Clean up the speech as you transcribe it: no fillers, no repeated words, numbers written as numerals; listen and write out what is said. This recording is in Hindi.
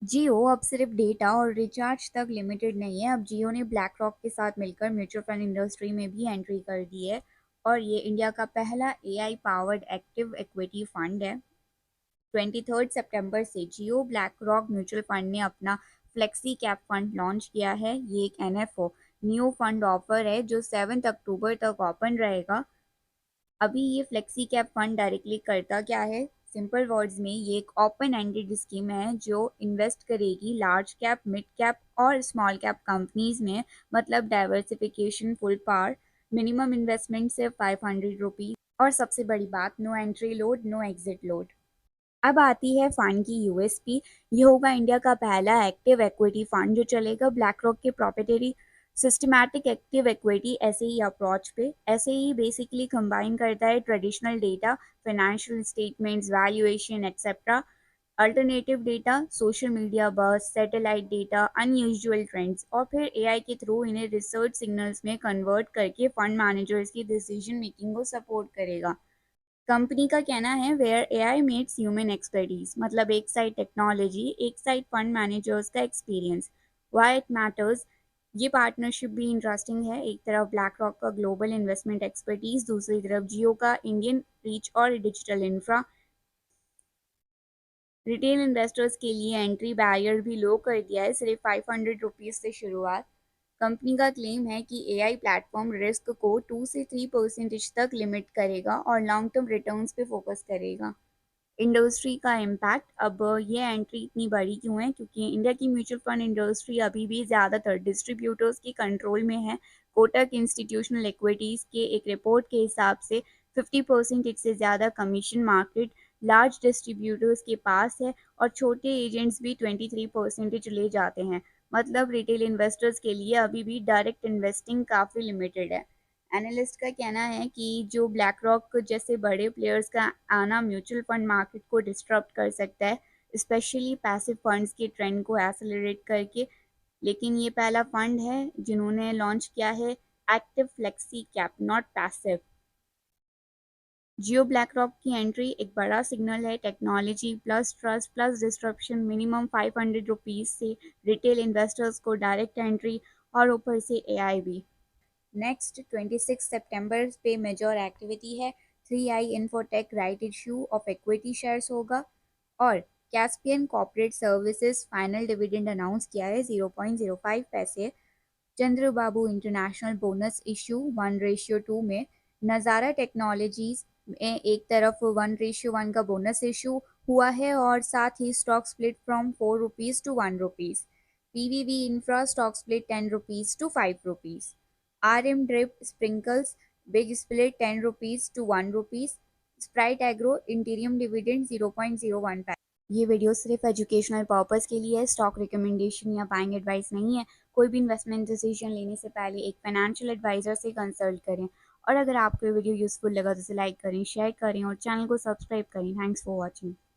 जियो अब सिर्फ डेटा और रिचार्ज तक लिमिटेड नहीं है। अब जियो ने ब्लैक रॉक के साथ मिलकर म्यूचुअल फंड इंडस्ट्री में भी एंट्री कर दी है और ये इंडिया का पहला AI powered active equity fund है। 23 सितंबर से जियो ब्लैक रॉक म्यूचुअल फंड ने अपना फ्लेक्सी कैप फंड लॉन्च किया है। ये एक एनएफओ न्यू फंड ऑफर है जो 7 अक्टूबर तक ओपन रहेगा। अभी ये फ्लेक्सी कैप फंड डायरेक्टली करता क्या है? सिंपल वर्ड्स में ये एक ओपन एंडेड स्कीम है जो इन्वेस्ट करेगी लार्ज कैप, मिड कैप और स्मॉल कैप कंपनीज में। मतलब diversification full power. Minimum investment सिर्फ 500 रुपीज और सबसे बड़ी बात, no entry load, no exit load. अब आती है फंड की यूएसपी। ये होगा इंडिया का पहला एक्टिव इक्विटी फंड जो चलेगा ब्लैक रॉक के proprietary systematic active equity SAE approach पे। एसएई बेसिकली कंबाइन करता है traditional data, financial statements, valuation etcetera, alternative data, social media buzz, satellite data, unusual trends और फिर एआई के थ्रू इन्हें रिसर्च सिग्नल्स में कन्वर्ट करके फंड मैनेजर्स की डिसीजन मेकिंग को सपोर्ट करेगा। कंपनी का कहना है where AI meets human expertise, मतलब एक साइड टेक्नोलॉजी, एक साइड फंड मैनेजर्स का एक्सपीरियंस। व्हाई इट मैटर्स, ये पार्टनरशिप भी इंटरेस्टिंग है। एक तरफ ब्लैक रॉक का ग्लोबल इन्वेस्टमेंट एक्सपर्टीज, दूसरी तरफ जियो का इंडियन रीच और डिजिटल इंफ्रा। रिटेल इन्वेस्टर्स के लिए एंट्री बैरियर भी लो कर दिया है, सिर्फ 500 रुपीज़ से शुरुआत। कंपनी का क्लेम है कि एआई प्लेटफॉर्म रिस्क को 2 से 3% तक लिमिट करेगा और लॉन्ग टर्म रिटर्न्स पे फोकस करेगा। इंडस्ट्री का इम्पैक्ट, अब ये एंट्री इतनी बड़ी क्यों है? क्योंकि इंडिया की म्यूचुअल फंड इंडस्ट्री अभी भी ज़्यादातर डिस्ट्रीब्यूटर्स के कंट्रोल में है। कोटक इंस्टीट्यूशनल इक्विटीज़ के एक रिपोर्ट के हिसाब से 50% से ज़्यादा कमीशन मार्केट लार्ज डिस्ट्रीब्यूटर्स के पास है और छोटे एजेंट्स भी 23% ले जाते हैं। मतलब रिटेल इन्वेस्टर्स के लिए अभी भी डायरेक्ट इन्वेस्टिंग काफ़ी लिमिटेड है। एनालिस्ट का कहना है कि जो ब्लैक रॉक जैसे बड़े प्लेयर्स का आना म्यूचुअल फंड मार्केट को डिस्टर्ब कर सकता है, स्पेशली पैसिव फंड्स के ट्रेंड को एक्सेलरेट करके। लेकिन ये पहला फंड है जिन्होंने लॉन्च किया है active flexi cap, not passive. Jio black rock की एंट्री एक बड़ा सिग्नल है। Technology plus trust plus disruption, minimum 500 rupees से रिटेल इन्वेस्टर्स को डायरेक्ट एंट्री और ऊपर से एआई भी। नेक्स्ट 26 सितंबर पे मेजर एक्टिविटी है। 3i infotech right issue of equity shares होगा और Caspian corporate services final dividend announce किया है 0.05 पैसे। चंद्रबाबू इंटरनेशनल बोनस इशू 1:2 में। नज़ारा टेक्नोलॉजीज में एक तरफ 1:1 का बोनस इशू हुआ है और साथ ही stock split from 4 rupees to 1 rupees. PVV infra stock split 10 rupees to 5 rupees. RM drip sprinkles big split 10 rupees to 1 rupees. Sprite agro interim dividend 0.01। ये वीडियो सिर्फ एजुकेशनल पर्पस के लिए है, स्टॉक रिकमेंडेशन या बाइंग एडवाइस नहीं है। कोई भी इन्वेस्टमेंट डिसीजन लेने से पहले एक फाइनेंशियल एडवाइजर से कंसल्ट करें। और अगर आपको ये वीडियो यूजफुल लगा तो इसे लाइक करें, शेयर करें और चैनल को सब्सक्राइब करें। Thanks for watching.